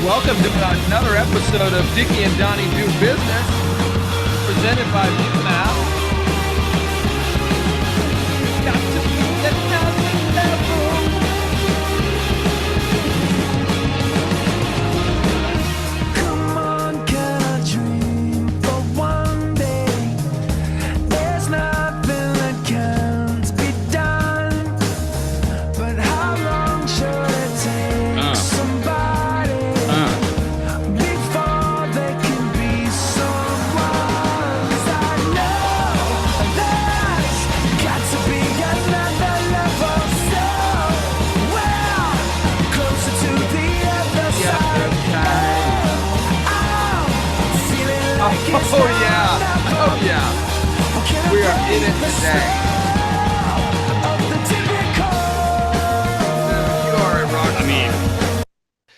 Welcome to another episode of Dickie and Donny Do Business, presented by Mouth. Got to be another level. Come on, can I dream for one day? There's nothing that can't be done. But how long should it take somebody before they can be someone? 'Cause I know there's got to be another level somewhere closer to the other side. Oh yeah. We are in it today. You are a rock.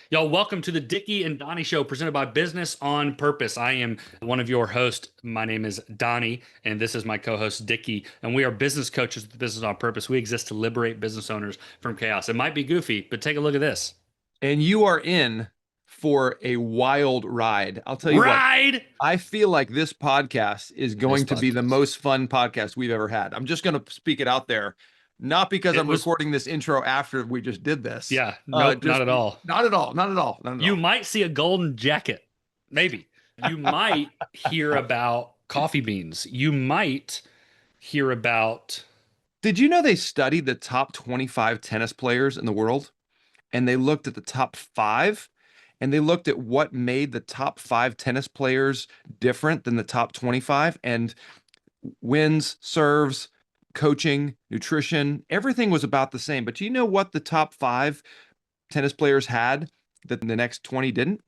Y'all, welcome to the Dickie and Donny Show, presented by Business on Purpose. I am one of your hosts. My name is Donny, and this is my co-host, Dickie, and we are business coaches with Business on Purpose. We exist to liberate business owners from chaos. It might be goofy, but take a look at this. And you are in for a wild ride. I'll tell you what. I feel like this podcast is going to be the most fun podcast we've ever had. I'm just going to speak it out there. Not because I'm recording this intro after we just did this. Yeah, nope, not at all. Not at all. Not at all. You might see a golden jacket. Maybe. You might hear about coffee beans. You might hear about... Did you know they studied the top 25 tennis players in the world? And they looked at the top 5, and they looked at what made the top 5 tennis players different than the top 25, and wins, serves, coaching, nutrition, everything was about the same. But do you know what the top 5 tennis players had that the next 20 didn't?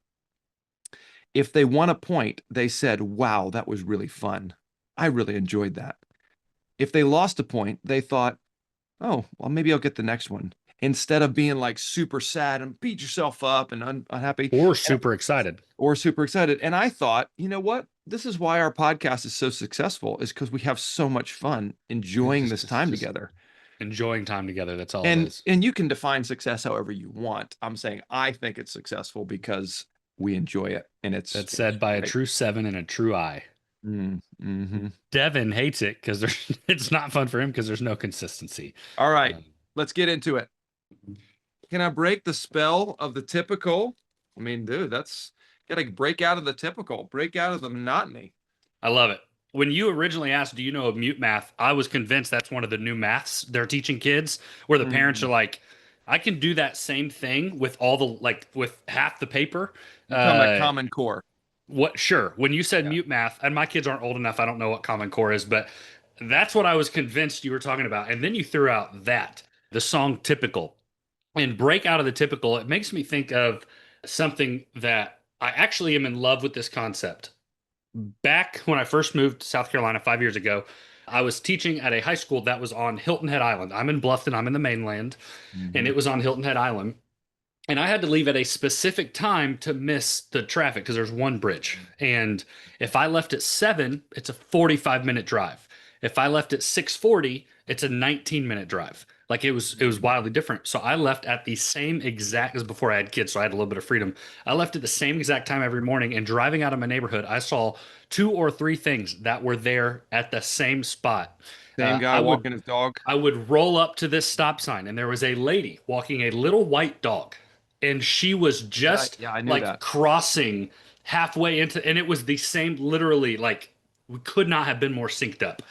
If they won a point, they said, wow, that was really fun. I really enjoyed that. If they lost a point, they thought, oh, well, maybe I'll get the next one. Instead of being like super sad and beat yourself up and unhappy. Or super excited. And I thought, you know what? This is why our podcast is so successful, is because we have so much fun enjoying this time together. Enjoying time together. That's all And it is. and you can define success however you want. I'm saying I think it's successful because we enjoy it. And it's That's said by a true 7 and a true I. Mm-hmm. Devin hates it because it's not fun for him because there's no consistency. All right, let's get into it. Can I break the spell of the typical? I mean, dude, that's got to break out of the typical, break out of the monotony. I love it. When you originally asked, do you know of mute math? I was convinced that's one of the new maths they're teaching kids, where the parents are like, I can do that same thing with all the, like, with half the paper. Common Core. What? Sure. When you said mute math, and my kids aren't old enough, I don't know what Common Core is, but that's what I was convinced you were talking about. And then you threw out the song Typical. And break out of the typical, it makes me think of something that I actually am in love with this concept. Back when I first moved to South Carolina 5 years ago, I was teaching at a high school that was on Hilton Head Island. I'm in Bluffton, I'm in the mainland, and it was on Hilton Head Island. And I had to leave at a specific time to miss the traffic because there's one bridge. And if I left at 7, it's a 45-minute drive. If I left at 6:40, it's a 19-minute drive. Like it was wildly different. So I left at the same exact, as before I had kids, so I had a little bit of freedom. I left at the same exact time every morning, and driving out of my neighborhood, I saw 2 or 3 things that were there at the same spot. Same guy walking his dog. I would roll up to this stop sign, and there was a lady walking a little white dog, and she was just crossing halfway into, and it was the same, literally, like we could not have been more synced up.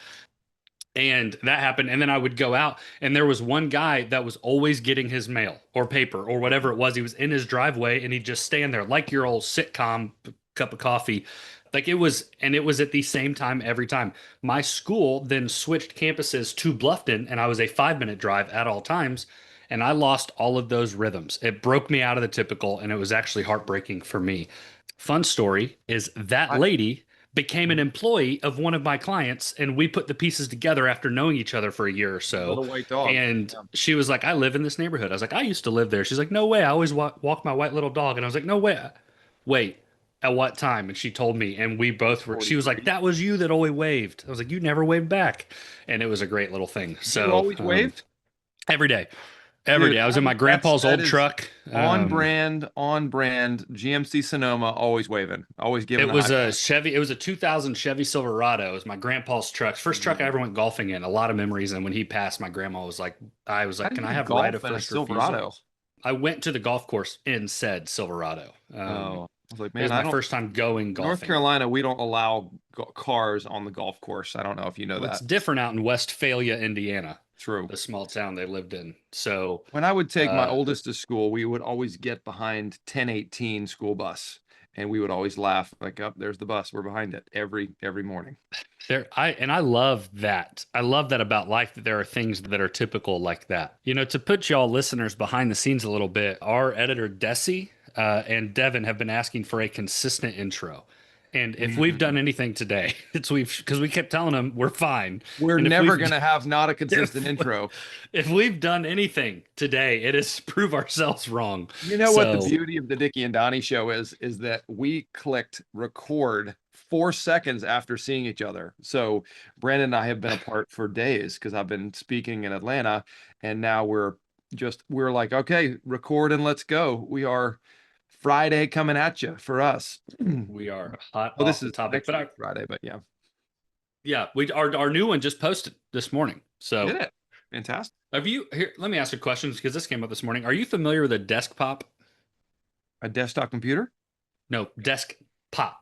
And that happened. And then I would go out, and there was one guy that was always getting his mail or paper or whatever it was. He was in his driveway, and he'd just stand there like your old sitcom cup of coffee. Like it was at the same time every time. My school then switched campuses to Bluffton, and I was a 5-minute drive at all times. And I lost all of those rhythms. It broke me out of the typical, and it was actually heartbreaking for me. Fun story is that lady became an employee of one of my clients, and we put the pieces together after knowing each other for a year or so. Little white dog. And she was like, I live in this neighborhood. I was like, I used to live there. She's like, no way. I always walk my white little dog. And I was like, no way. Wait, at what time? And she told me, and we both were, she was like, that was you that always waved. I was like, you never waved back. And it was a great little thing. So you always waved? Every day. Every Dude, day. I was in my grandpa's that old is truck. on brand, on brand. GMC Sonoma, always waving, always giving It a was high a five. Chevy. It was a 2000 Chevy Silverado. It was my grandpa's truck. First truck I Mm. ever went golfing in. A lot of memories. And when he passed, my grandma was like, I was How like, do can I you have right of golf in a first refusal? Silverado? I went to the golf course in said Silverado. Oh, I was like, It man, was I my don't. first time going North golfing. Carolina, we don't allow cars on the golf course. I don't know if you know Well, it's that. different out in Westphalia, Indiana, True. the small town they lived in. So, When I would take my uh, oldest to school, we would always get behind 1018 school bus, and we would always laugh like, "Up, there's the bus. We're behind it every morning." I love that. I love that about life that there are things that are typical like that. You know, to put y'all listeners behind the scenes a little bit, our editor Desi and Devin have been asking for a consistent intro. And if we've Mm. done anything today, it's we've because we kept telling them we're fine. We're And never gonna have not a consistent if, intro. if we've done anything today, it is to prove ourselves wrong. You know what the So beauty of the Dickie and Donny show is that we clicked record 4 seconds after seeing each other. So Brandon and I have been apart for days because I've been speaking in Atlanta, and now we're like, okay, record and let's go. We are Friday coming at you for us. we are hot Well, this off the is topic. next But week Friday, but yeah, yeah, we our new one just posted this morning. did So it. Fantastic. have you here? Let me ask you a question because this came up this morning. Are you familiar with a desk pop? A desktop computer, No, desk pop.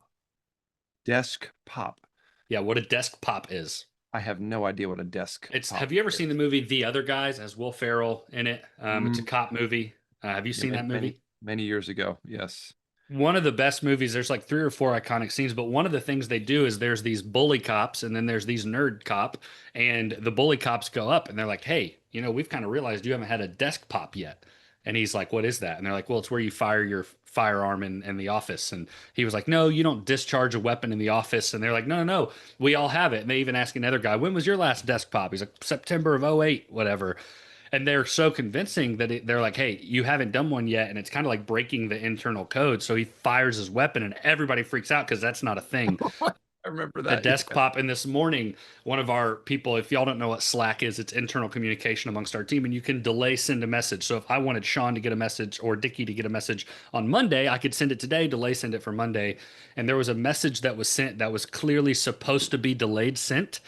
desk pop. Yeah, what a desk pop is. I have no idea what a desk It's. pop Have you ever is. seen the movie The Other Guys? Has Will Ferrell in it? It's a Mm, cop movie. Have you yeah, seen that movie? many years ago. Yes. One of the best movies. There's like three or four iconic scenes, but one of the things they do is there's these bully cops and then there's these nerd cop, and the bully cops go up and they're like, "Hey, you know, we've kind of realized you haven't had a desk pop yet." And he's like, "What is that?" And they're like, "Well, it's where you fire your firearm in the office." And he was like, "No, you don't discharge a weapon in the office." And they're like, "No, no, no, we all have it." And they even ask another guy, "When was your last desk pop?" He's like, "September of '08, whatever." And they're so convincing that they're like, "Hey, you haven't done one yet," and it's kind of like breaking the internal code. So he fires his weapon, and everybody freaks out because that's not a thing. I remember A that. desk Yeah. pop. And this morning, one of our people, if y'all don't know what Slack is, it's internal communication amongst our team, and you can delay send a message. So if I wanted Shawn to get a message or Dickie to get a message on Monday, I could send it today, delay send it for Monday. And there was a message that was sent that was clearly supposed to be delayed sent,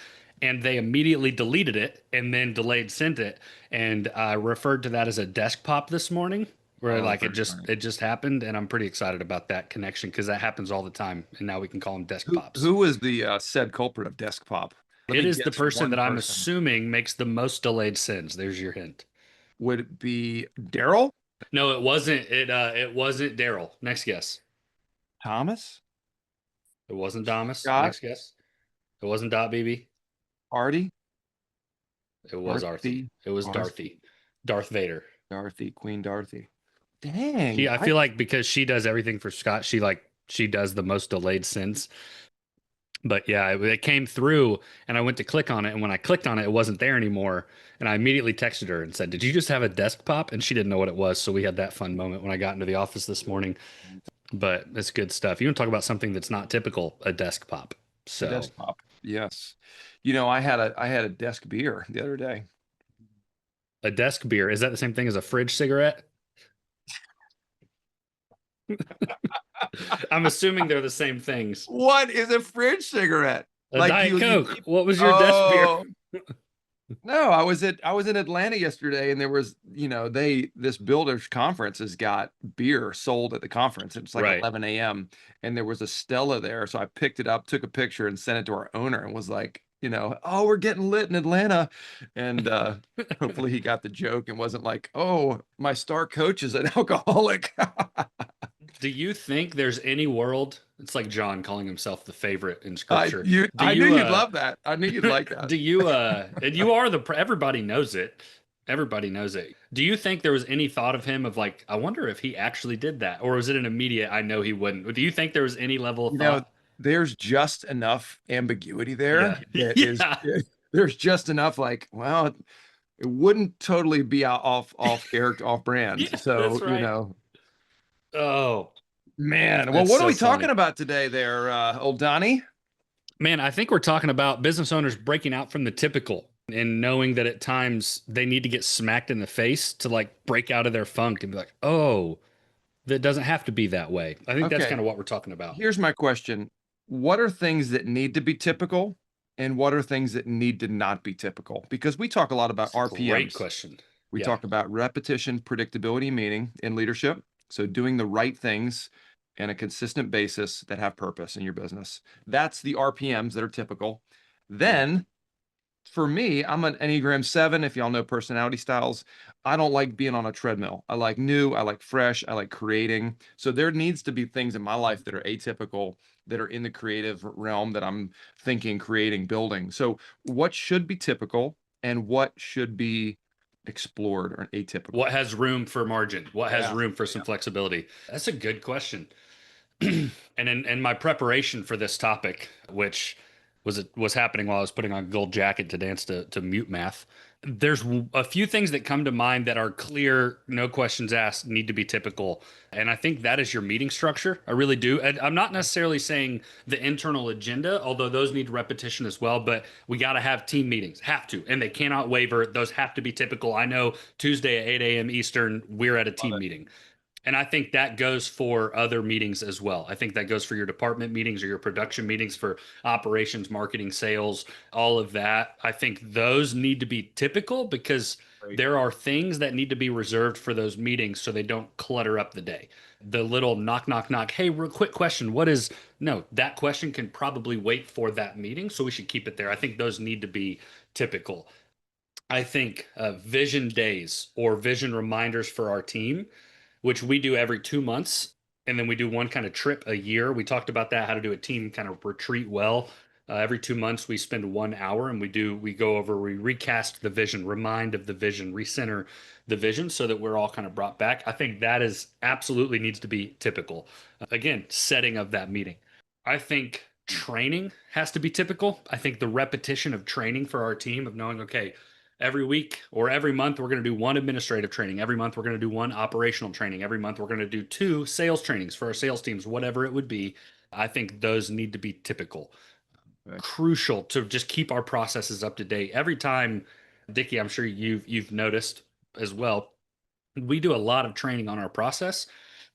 and they immediately deleted it and then delayed sent it. And I referred to that as a desk pop this morning, where Oh, like very funny. it just happened, and I'm pretty excited about that connection because that happens all the time, and now we can call them desk pops. Who was the said culprit of desk pop? Let It me is the guess person one that I'm person. assuming makes the most delayed sends. There's your hint. Would it be Daryl No, it wasn't. It wasn't Daryl. Next guess. Thomas, It wasn't Damas. Scott, Next guess. It wasn't Dot BB. Artie, It was Arthie. Arthie, It was Arth, Dorothy. Darth Vader. Dorothy, Queen Dorothy? Dang, I feel like because she does everything for Scott, she does the most delayed sends. But yeah, it came through and I went to click on it. And when I clicked on it, it wasn't there anymore. And I immediately texted her and said, "Did you just have a desk pop?" And she didn't know what it was. So we had that fun moment when I got into the office this morning. But it's good stuff. You want to talk about something that's not typical, a desk pop. a So desk pop. Yes. I had a desk beer the other day. a desk beer, is that the same thing as a fridge cigarette? I'm assuming they're the same things. What is a fridge cigarette? A Like Diet Coke. keep. What was your desk beer? Oh, no, I was in Atlanta yesterday, and there was, this builders conference has got beer sold at the conference. It's like Right. 11 a.m. and there was a Stella there. So I picked it up, took a picture, and sent it to our owner and was like, "Oh, we're getting lit in Atlanta." And hopefully he got the joke and wasn't like, "Oh, my star coach is an alcoholic." Do you think there's any world? It's like John calling himself the favorite in scripture. Do I you knew you'd love that. I knew you'd like that. do you and you are everybody knows it. Everybody knows it. Do you think there was any thought of him of like, I wonder if he actually did that? Or was it an immediate, I know he wouldn't? Do you think there was any level of You know, thought? there's just enough ambiguity Yeah. there that is Yeah. there's just enough like, well, it wouldn't totally be off character, off brand. Yeah, So, that's right. Oh, man. Well, that's what are so we talking funny. about today there, old Donnie? Man, I think we're talking about business owners breaking out from the typical. And knowing that at times they need to get smacked in the face to like break out of their funk and be like, oh, that doesn't have to be that way. I think that's Okay, kind of what we're talking about. here's my question. What are things that need to be typical and what are things that need to not be typical? Because we talk a lot about It's a great RPMs. question. We Yeah. talk about repetition, predictability, meaning in leadership. So doing the right things on a consistent basis that have purpose in your business. That's the RPMs that are typical. Yeah. Then for me, I'm an Enneagram 7, if y'all know personality styles. I don't like being on a treadmill. I like new, I like fresh, I like creating. So there needs to be things in my life that are atypical, that are in the creative realm that I'm thinking, creating, building. So what should be typical and what should be explored or atypical? What has room for margin? What has Yeah. room for some flexibility? That's a good question. And in my preparation for this topic, which was happening while I was putting on Gold Jacket to dance to Mute Math, there's a few things that come to mind that are clear, no questions asked, need to be typical. And I think that is your meeting structure. I really do. And I'm not necessarily saying the internal agenda, although those need repetition as well, but we got to have team meetings, have to, and they cannot waver. Those have to be typical. I know Tuesday at 8 a.m. Eastern, we're at a Love team it. meeting. And I think that goes for other meetings as well. I think that goes for your department meetings or your production meetings for operations, marketing, sales, all of that. I think those need to be typical because Great. there are things that need to be reserved for those meetings so they don't clutter up the day. The little knock, knock, knock. Hey, real quick question. What is, no, that question can probably wait for that meeting. So we should keep it there. I think those need to be typical. I think vision days or vision reminders for our team, which we do every 2 months. And then we do one kind of trip a year. We talked about that, how to do a team kind of retreat well. Every 2 months, we spend 1 hour and we go over, we recast the vision, remind of the vision, recenter the vision so that we're all kind of brought back. I think that is absolutely needs to be typical. Again, setting of that meeting. I think training has to be typical. I think the repetition of training for our team of knowing, okay, every week or every month we're going to do one administrative training, every month we're going to do one operational training, every month we're going to do two sales trainings for our sales teams, whatever it would be. I think those need to be typical, Okay. crucial to just keep our processes up to date every time. Dickie, I'm sure you've noticed as well, we do a lot of training on our process.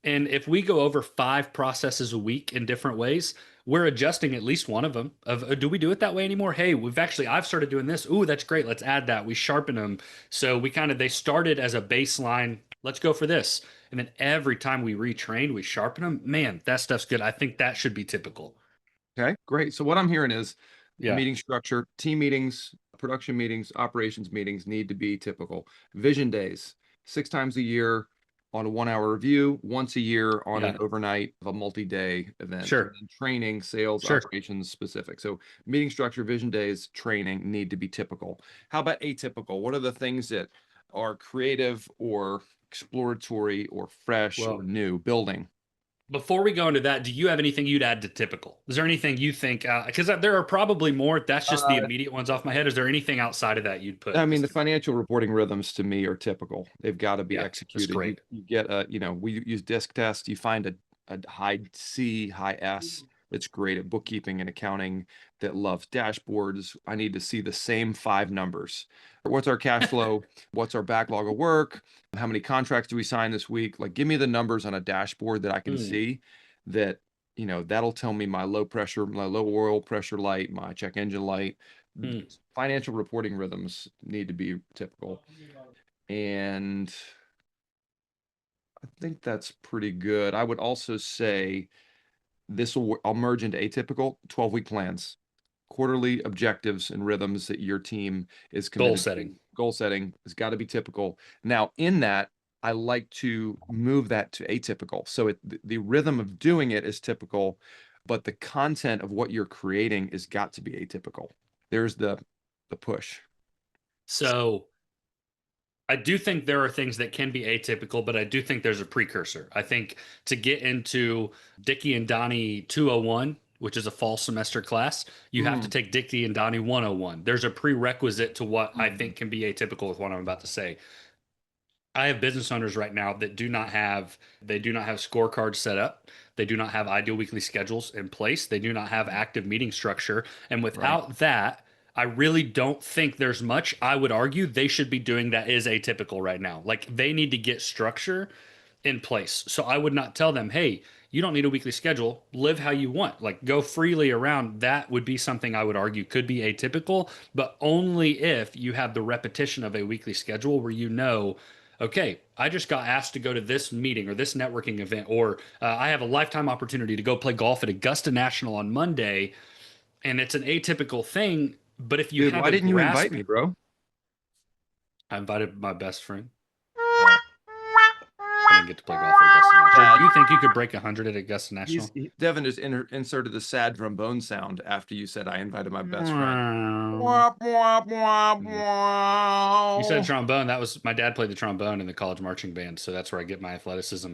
And if we go over 5 processes a week in different ways, we're adjusting at least one of them. Of do we do it that way anymore? Hey, I've started doing this. Ooh, that's great. Let's add that. We sharpen them. So they started as a baseline. Let's go for this. And then every time we retrain, we sharpen them. Man, that stuff's good. I think that should be typical. Okay, great. So what I'm hearing is Yeah. meeting structure, team meetings, production meetings, operations meetings need to be typical. Vision days, 6 times a year on a 1 hour review, once a year on Yeah. an overnight of a multi-day event. And Sure. then training, sales, Sure. operations specific. So meeting structure, vision days, training need to be typical. How about atypical? What are the things that are creative or exploratory or fresh or Well, new building? before we go into that, do you have anything you'd add to typical? Is there anything you think? Because there are probably more. That's just the immediate ones off my head. Is there anything outside of that you'd put I mean, as the typical? financial reporting rhythms to me are typical. They've got to be Yeah, that's executed. You great. you get a, we use disc test. You find a high C, high S. It's great at bookkeeping and accounting that loves dashboards. I need to see the same 5 numbers. What's our cash flow? What's our backlog of work? How many contracts do we sign this week? Like, give me the numbers on a dashboard that I can Hmm. see that, that'll tell me my low pressure, my low oil pressure light, my check engine light. Hmm. Financial reporting rhythms need to be typical. And I think that's pretty good. I would also say I'll merge into atypical 12-week plans, quarterly objectives and rhythms that your team is Goal committed to. setting. Goal setting has got to be typical. Now, in that, I like to move that to atypical. So the rhythm of doing it is typical, but the content of what you're creating has got to be atypical. There's the push. So I do think there are things that can be atypical, but I do think there's a precursor. I think to get into Dickie and Donny 201, which is a fall semester class, you have to Mm, take Dickie and Donny 101. There's a prerequisite to what I mm, think can be atypical with what I'm about to say. I have business owners right now that do not have scorecards set up. They do not have ideal weekly schedules in place. They do not have active meeting structure. And right. without that, I really don't think there's much. I would argue they should be doing that is atypical right now. Like they need to get structure in place. So I would not tell them, hey, you don't need a weekly schedule. Live how you want. Like go freely around. That would be something I would argue could be atypical, but only if you have the repetition of a weekly schedule where you know, okay, I just got asked to go to this meeting or this networking event, or I have a lifetime opportunity to go play golf at Augusta National on Monday, and it's an atypical thing. But if you Dude, have why a didn't you invite grasp, me, bro? I invited my best friend. Oh, I didn't get to play golf at Augusta National. sad. Do you think you could break 100 at Augusta National? Devin just inserted the sad trombone sound after you said I invited my best friend. You Womp, womp, womp, said womp. trombone. That was my dad played the trombone in the college marching band, so that's where I get my athleticism.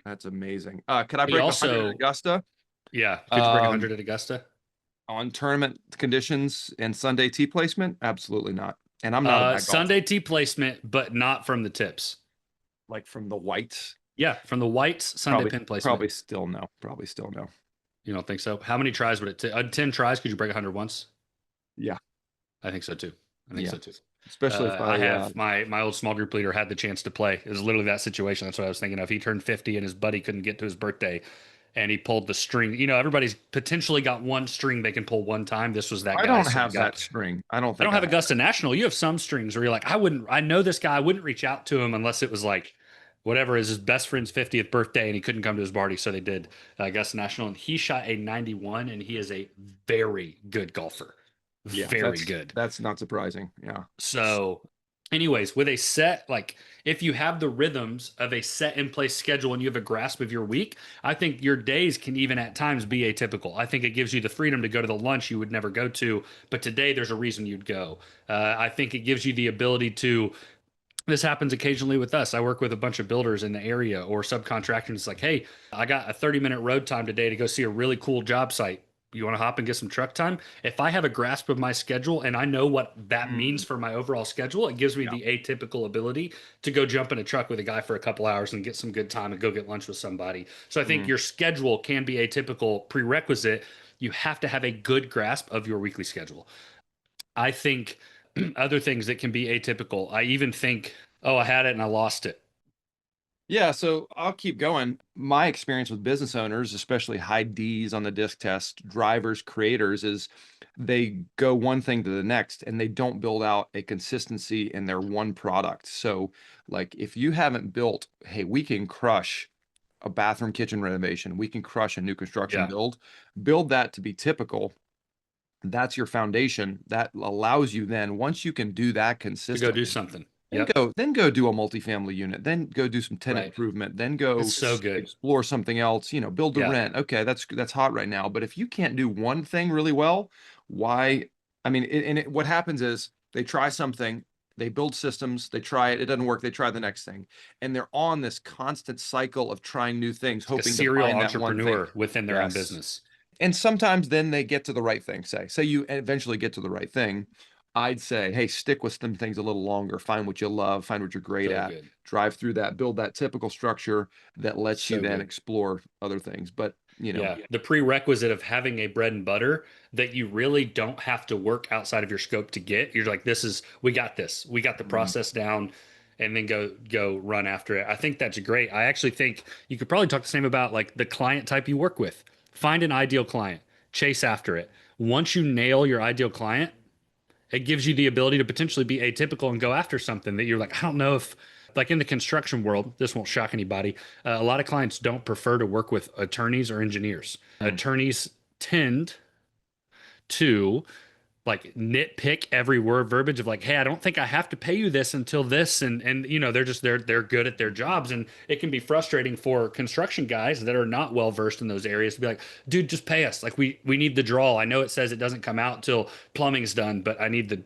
That's amazing. Could I He break 100 at also, Augusta? yeah, could you break Um, 100 at Augusta? on tournament conditions and Sunday tee placement? Absolutely not. And I'm not a bad golfer. Sunday tee placement, but not from the tips. Like from the whites, Yeah, from the whites, Sunday pin placement. probably still no. Probably still no. You don't think so? How many tries would it take? 10 tries, could you break 100 once? Yeah, I think so too. I think yeah. so too. Especially if I I have my old small group leader had the chance to play. It was literally that situation. That's what I was thinking of. He turned 50 and his buddy couldn't get to his birthday, and he pulled the string. You know, everybody's potentially got one string they can pull one time. This was that I guy. don't So he have that got. string. I don't I think don't I have have Augusta National. You have some strings where you're like, I wouldn't. I know this guy. I wouldn't reach out to him unless it was like, whatever is his best friend's 50th birthday, and he couldn't come to his party, so they did Augusta National, and he shot a 91, and he is a very good golfer. Yeah, Very good. that's not surprising. Yeah. So, anyways, with a set, like if you have the rhythms of a set in place schedule and you have a grasp of your week, I think your days can even at times be atypical. I think it gives you the freedom to go to the lunch you would never go to, but today there's a reason you'd go. I think it gives you the ability to. This happens occasionally with us. I work with a bunch of builders in the area or subcontractors. It's like, hey, I got a 30-minute road time today to go see a really cool job site. You want to hop and get some truck time? If I have a grasp of my schedule and I know what that means for my overall schedule, it gives me Yeah. the atypical ability to go jump in a truck with a guy for a couple hours and get some good time and go get lunch with somebody. So I think your schedule can be atypical prerequisite. You have to have a good grasp of your weekly schedule. I think other things that can be atypical. I even think, oh, I had it and I lost it. Yeah, so I'll keep going. My experience with business owners, especially high D's on the disc test, drivers, creators, is they go one thing to the next and they don't build out a consistency in their one product. So, like, if you haven't built, hey, we can crush a bathroom kitchen renovation, we can crush a new construction Yeah, build that to be typical. That's your foundation. That allows you then, once you can do that to go do consistently, something. then Yep. go do a multifamily unit, then go do some tenant Right. improvement, then go It's so good. explore something else, build to Yeah. rent. Okay, that's hot right now. But if you can't do one thing really well, why? I mean, what happens is they try something, they build systems, they try it, it doesn't work, they try the next thing. And they're on this constant cycle of trying new things, Like a hoping to serial find that one thing. entrepreneur within their own Yes. business. And sometimes then they get to the right thing. Say you eventually get to the right thing. I'd say, hey, stick with some things a little longer. Find what you love, find what you're great So at, good. drive through that, build that typical structure that lets you So then good. explore other things. But, Yeah. The prerequisite of having a bread and butter that you really don't have to work outside of your scope to get. You're like, we got this. We got the process down, and then go run after it. I think that's great. I actually think you could probably talk the same about like the client type you work with. Find an ideal client, chase after it. Once you nail your ideal client, it gives you the ability to potentially be atypical and go after something that you're like, I don't know if, like in the construction world, this won't shock anybody. A lot of clients don't prefer to work with attorneys or engineers. Attorneys tend to like nitpick every word verbiage of like, hey, I don't think I have to pay you this until this, and they're good at their jobs, and it can be frustrating for construction guys that are not well versed in those areas to be like, dude, just pay us. Like we need the draw. I know it says it doesn't come out till plumbing's done, but I need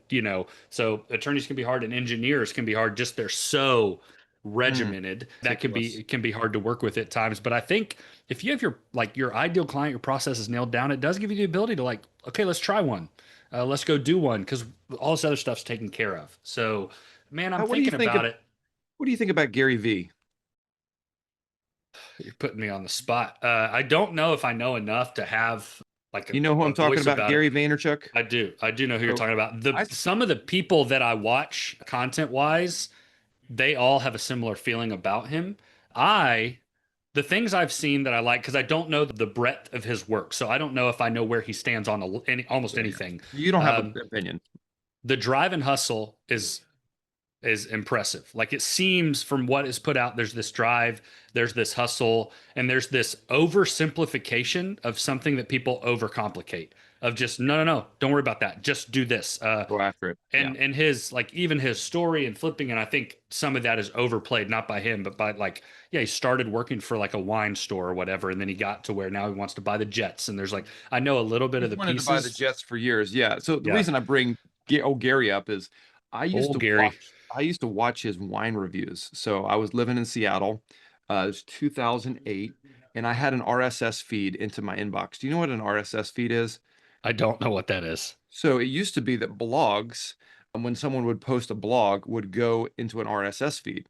so attorneys can be hard and engineers can be hard. Just they're so regimented that can meticulous. be hard to work with at times. But I think if you have your ideal client, your process is nailed down, it does give you the ability to like, okay, let's try one. Let's go do one because all this other stuff's taken care of. So, man, I'm What do you thinking think about of it. what do you think about Gary V? You're putting me on the spot. I don't know if I know enough to have like You know who a I'm talking voice about? about it. Gary Vaynerchuk. I do. I do know who you're So talking about. The I some of the people that I watch content wise, they all have a similar feeling about him. I the things I've seen that I like because I don't know the breadth of his work, so I don't know if I know where he stands on almost yeah, yeah. anything. You don't have an Um, opinion. the drive and hustle is impressive. Like it seems from what is put out, there's this drive, there's this hustle, and there's this oversimplification of something that people overcomplicate. Of just no, no, no, don't worry about that. Just do this. Go after it. Yeah. And his like even his story and flipping, and I think some of that is overplayed, not by him, but by like yeah, he started working for like a wine store or whatever, and then he got to where now he wants to buy the Jets, and there's like I know a little bit of He's the wanted to buy the pieces. Jets for years. Yeah. So the Yeah, reason I bring old Gary up is old Gary. I used to watch his wine reviews. So I was living in Seattle. It was 2008, and I had an RSS feed into my inbox. Do you know what an RSS feed is? I don't know what that is. So it used to be that blogs, when someone would post a blog, would go into an RSS feed,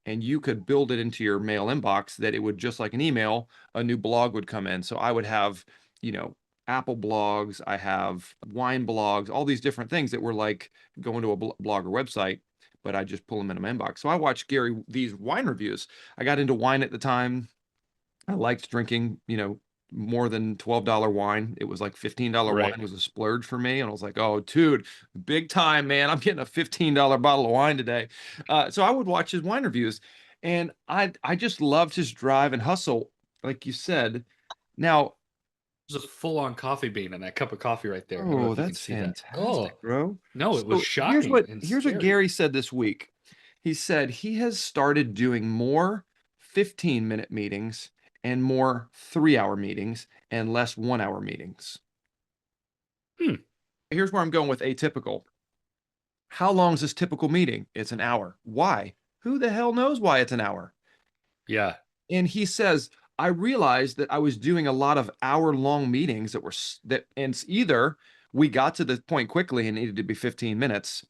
and you could build it into your mail inbox that it would just like an email, a new blog would come in. So I would have, you know, Apple blogs, I have wine blogs, all these different things that were like going to a blog or website, but I just pull them into my inbox. So I watched Gary these wine reviews. I got into wine at the time. I liked drinking, more than $12 wine. It was like $15 Right. wine was a splurge for me. And I was like, oh, dude, big time, man. I'm getting a $15 bottle of wine today. So I would watch his wine reviews, and I just loved his drive and hustle, like you said. Now, There's a full-on coffee bean in that cup of coffee right there. I don't know oh, if you can that's see that. Oh, fantastic, bro. no, it was So here's shocking what and here's what scary. Gary said this week. He said he has started doing more 15-minute meetings and more 3-hour meetings and less 1-hour meetings. Hmm. Here's where I'm going with atypical. How long is this typical meeting? It's an hour. Why? Who the hell knows why it's an hour? Yeah. And he says, I realized that I was doing a lot of hour-long meetings that were and either we got to the point quickly and needed to be 15 minutes,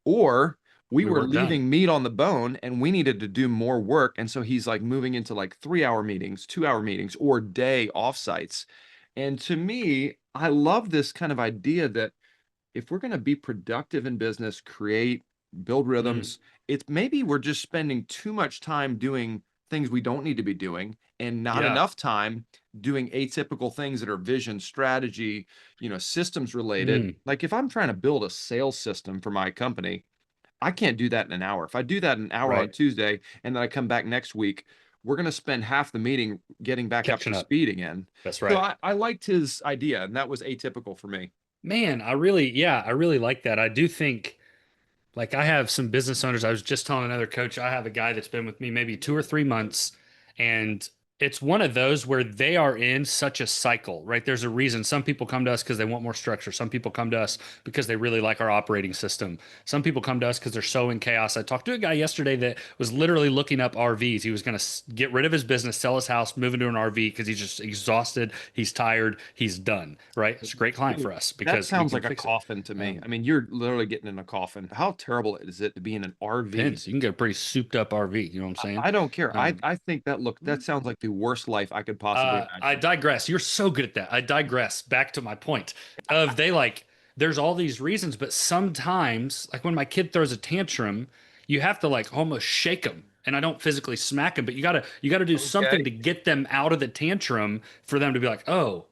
or we We were weren't done. leaving meat on the bone and we needed to do more work. And so he's like moving into like 3-hour meetings, 2-hour meetings, or day offsites. And to me, I love this kind of idea that if we're going to be productive in business, create, build Mm, rhythms, it's maybe we're just spending too much time doing things we don't need to be doing and not yeah. enough time doing atypical things that are vision, strategy, systems related. Mm, Like if I'm trying to build a sales system for my company, I can't do that in an hour. If I do that in an hour on right. Tuesday and then I come back next week, we're going to spend half the meeting getting back up to Catching up. speed again. That's So right. I liked his idea, and that was atypical for me. Man, I really like that. I do think like I have some business owners. I was just telling another coach, I have a guy that's been with me maybe 2 or 3 months, and it's one of those where they are in such a cycle, right? There's a reason. Some people come to us because they want more structure. Some people come to us because they really like our operating system. Some people come to us because they're so in chaos. I talked to a guy yesterday that was literally looking up RVs. He was going to get rid of his business, sell his house, move into an RV because he's just exhausted. He's tired. He's done, right? It's a great client Dude, for us that because we sounds can like a fix it. coffin to me. Um, I mean, you're literally getting in a coffin. How terrible is it to be in an RV? Depends. You can get a pretty souped up RV. You know what I'm saying? I don't care. I Um, I think that sounds like the worst life I could possibly I imagine. digress. You're so good at that. I digress. Back to my point of they like. There's all these reasons, but sometimes, like when my kid throws a tantrum, you have to like almost shake them. And I don't physically smack them, but you gotta do something Okay. to get them out of the tantrum for them to be like, oh,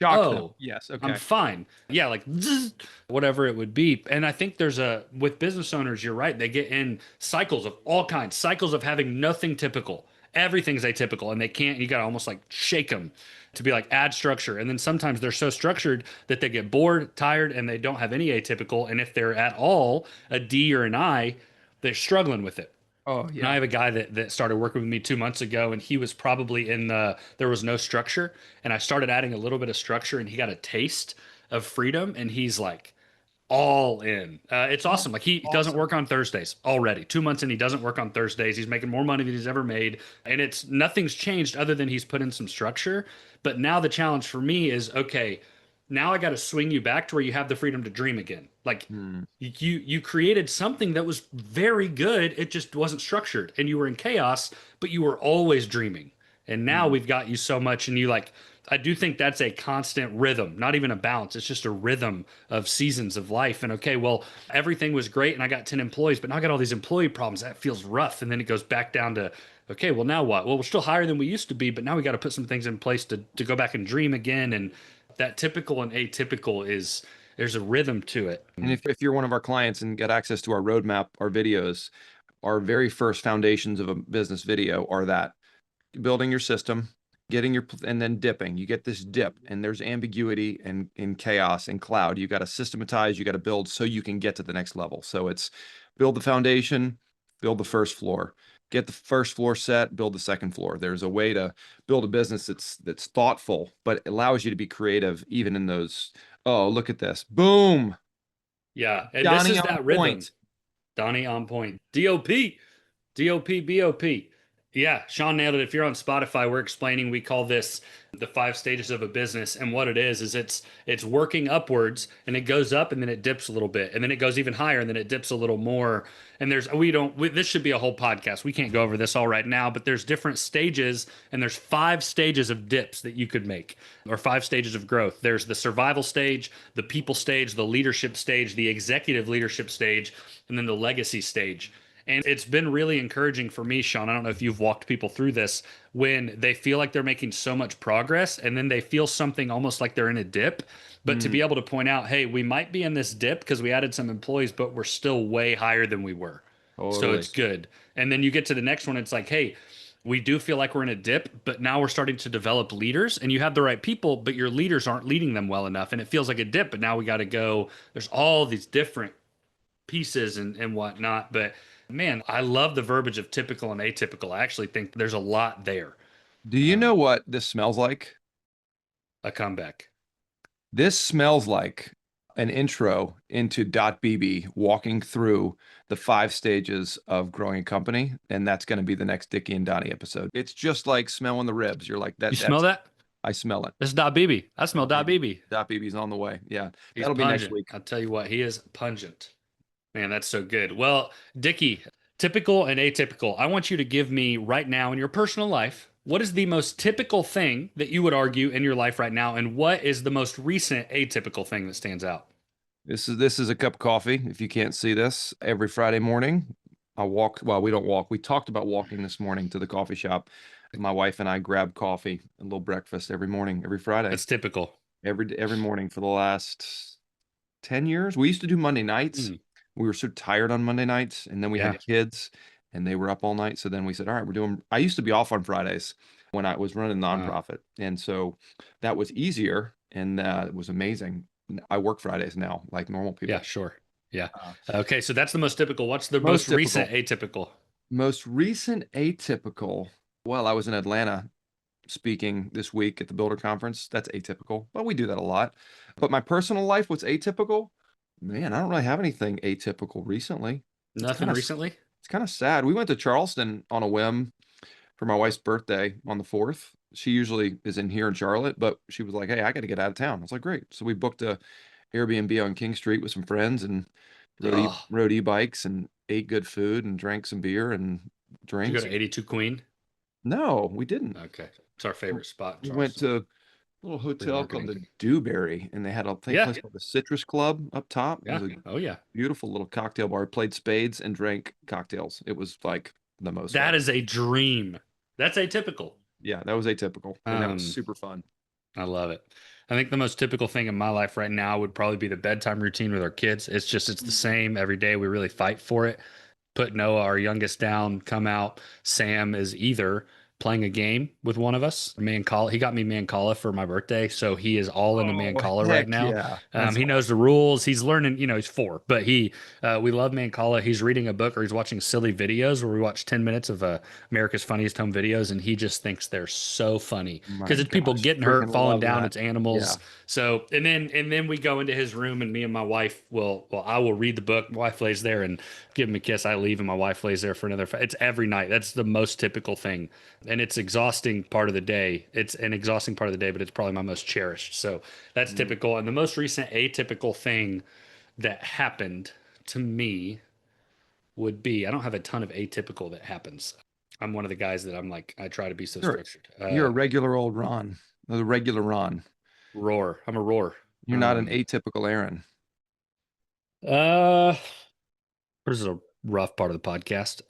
Shock them. oh, Yes. I'm Okay. fine. Yeah, like zzz, whatever it would be. And I think there's a with business owners, you're right. They get in cycles of all kinds, cycles of having nothing typical. Everything's atypical, and they can't. You got to almost like shake them to be like add structure. And then sometimes they're so structured that they get bored, tired, and they don't have any atypical. And if they're at all a D or an I, they're struggling with it. Oh And I yeah. have a guy that started working with me 2 months ago, and he was probably in there was no structure. And I started adding a little bit of structure, and he got a taste of freedom, and he's like all in. It's That's awesome. Like he doesn't awesome. work on Thursdays already. 2 months in, he doesn't work on Thursdays. He's making more money than he's ever made. And it's nothing's changed other than he's put in some structure. But now the challenge for me is okay, now I got to swing you back to where you have the freedom to dream again. Like Hmm. you created something that was very good. It just wasn't structured and you were in chaos, but you were always dreaming. And now Hmm. we've got you so much and you like I do think that's a constant rhythm, not even a bounce. It's just a rhythm of seasons of life. And okay, well, everything was great and I got 10 employees, but now I got all these employee problems. That feels rough. And then it goes back down to, okay, well, now what? Well, we're still higher than we used to be, but now we got to put some things in place to go back and dream again. And that typical and atypical is there's a rhythm to it. And if you're one of our clients and get access to our roadmap, our videos, our very first foundations of a business video are that building your system, getting your, and then dipping. You get this dip, and there's ambiguity and in chaos and cloud. You got to systematize, you got to build so you can get to the next level. So it's build the foundation, build the first floor, get the first floor set, build the second floor. There's a way to build a business that's thoughtful, but allows you to be creative even in those. Oh, look at this. Boom. Yeah. And this Donnie is on that rhythm. point. Donnie on point. DOP. DOP, BOP. Yeah, Shawn nailed it. If you're on Spotify, we're explaining, we call this the 5 stages of a business. And what it is it's working upwards and it goes up and then it dips a little bit. And then it goes even higher and then it dips a little more. And this should be a whole podcast. We can't go over this all right now, but there's different stages and there's 5 stages of dips that you could make, or 5 stages of growth. There's the survival stage, the people stage, the leadership stage, the executive leadership stage, and then the legacy stage. And it's been really encouraging for me, Shawn. I don't know if you've walked people through this when they feel like they're making so much progress and then they feel something almost like they're in a dip. But to be able to point out, hey, we might be in this dip because we added some employees, but we're still way higher than we were. So Totally. it's good. And then you get to the next one, it's like, hey, we do feel like we're in a dip, but now we're starting to develop leaders and you have the right people, but your leaders aren't leading them well enough. And it feels like a dip, but now we got to go. There's all these different pieces and whatnot. But man, I love the verbiage of typical and atypical. I actually think there's a lot there. Do you know what this smells like? A comeback. This smells like an intro into .bb walking through the 5 stages of growing a company, and that's going to be the next Dickie and Donnie episode. It's just like smelling the ribs. You're like You that. smell That's that? I smell it. This is Dot BB. I smell Dot .bb. BB. .bb's on the way. Yeah, He's that'll be next pungent. week. I'll tell you what, he is pungent. Man, that's so good. Well, Dickie, typical and atypical. I want you to give me right now in your personal life, what is the most typical thing that you would argue in your life right now? And what is the most recent atypical thing that stands out? This is a cup of coffee. If you can't see this, every Friday morning, I walk. Well, we don't walk. We talked about walking this morning to the coffee shop. My wife and I grab coffee, a little breakfast every morning, every Friday, That's typical. every morning for the last 10 years. We used to do Monday nights. Mm, We were so tired on Monday nights, and then we yeah, had kids and they were up all night. So then we said, all right, we're doing, I used to be off on Fridays when I was running a wow. nonprofit. And so that was easier and it was amazing. I work Fridays now, like normal Yeah, people. sure. Yeah. Uh, Okay, so that's the most typical. What's the Most most recent typical. atypical? Most recent atypical. Well, I was in Atlanta speaking this week at the Builder Conference. That's atypical, but we do that a lot. But my personal life, what's atypical? Man, I don't really have anything atypical recently. It's Nothing kind of recently? it's kind of sad. We went to Charleston on a whim for my wife's birthday on the 4th. She usually is in here in Charlotte, but she was like, "Hey, I got to get out of town." I was like, "Great." So we booked a Airbnb on King Street with some friends and Oh, rode e-bikes and ate good food and drank some beer and did you go drinks. to 82 Queen? No, we didn't. Okay. It's our favorite spot in We went Charleston. to a little Free hotel called marketing. the Dewberry, and they had a Yeah. place called the Citrus Club up top. It Yeah. was a Oh, yeah. beautiful little cocktail bar. Played spades and drank cocktails. It was like the most That fun. is a dream. That's atypical. Yeah, that was atypical, and that was Um, super fun. I love it. I think the most typical thing in my life right now would probably be the bedtime routine with our kids. It's the same every day. We really fight for it. Put Noah, our youngest, down, come out. Sam is either playing a game with one of us, Mancala. He got me Mancala for my birthday, so he is all into Oh, Mancala right heck now. yeah. That's He knows the rules. He's learning. He's 4, but we love Mancala. He's reading a book or he's watching silly videos where we watch 10 minutes of America's Funniest Home Videos, and he just thinks they're so funny my because it's people gosh. getting hurt, Freaking falling love down. that. It's animals. Yeah. So and then we go into his room, and me and my wife I will read the book. My wife lays there and give him a kiss. I leave, and my wife lays there for another. It's every night. That's the most typical thing, and it's exhausting part of the day. It's an exhausting part of the day, but it's probably my most cherished. So that's Mm. typical. And the most recent atypical thing that happened to me would be I don't have a ton of atypical that happens. I'm one of the guys that I'm like I try to be so You're structured. you're a regular old Ron. The regular Ron. Roar. I'm a roar. You're not an atypical Aaron. Uh, this is a rough part of the podcast.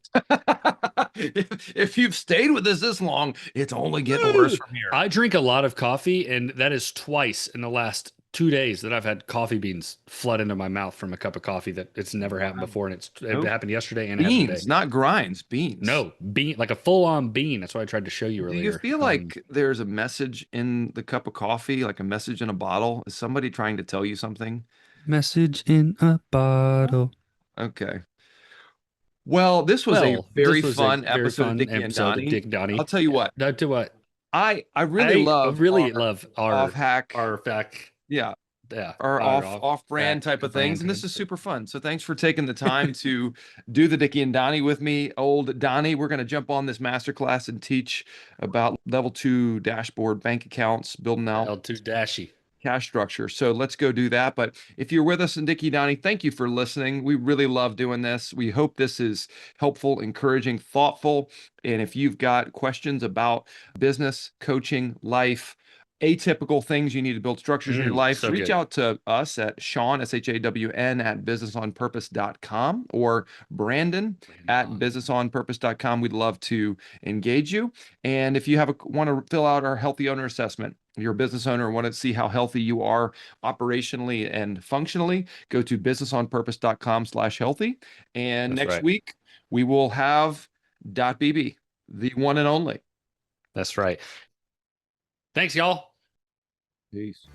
If you've stayed with us this long, it's only getting worse from here. I drink a lot of coffee, and that is twice in the last 2 days that I've had coffee beans flood into my mouth from a cup of coffee that it's never happened before, and it Nope. happened yesterday and it happened Beans, today. not grinds, beans. No, bean, like a full-on bean. That's what I tried to show you Do earlier. you feel like there's a message in the cup of coffee, like a message in a bottle? Is somebody trying to tell you something? Message in a bottle? Okay. Well, this was a very this was a fun very episode of fun Dickie and episode of Donnie. Dick Donnie. I'll tell you what, To what? I really love our off hack, our fact. yeah, Yeah, or off brand fact type of things, and this brand. is super fun. So thanks for taking the time to do the Dickie and Donnie with me, old Donnie. We're going to jump on this masterclass and teach about level 2 dashboard bank accounts, building out L2 Dashy. cash structure. So let's go do that. But if you're with us in Dickie Donnie, thank you for listening. We really love doing this. We hope this is helpful, encouraging, thoughtful. And if you've got questions about business, coaching, life, atypical things you need to build structures in your life, so reach good. out to us at Shawn, SHAWN, at businessonpurpose.com or Brandon at businessonpurpose.com. We'd love to engage you. And if you want to fill out our healthy owner assessment, you're a business owner and want to see how healthy you are operationally and functionally, go to businessonpurpose.com/healthy. And That's next right. week, we will have .bb, the one and only. That's right. Thanks, y'all. Peace.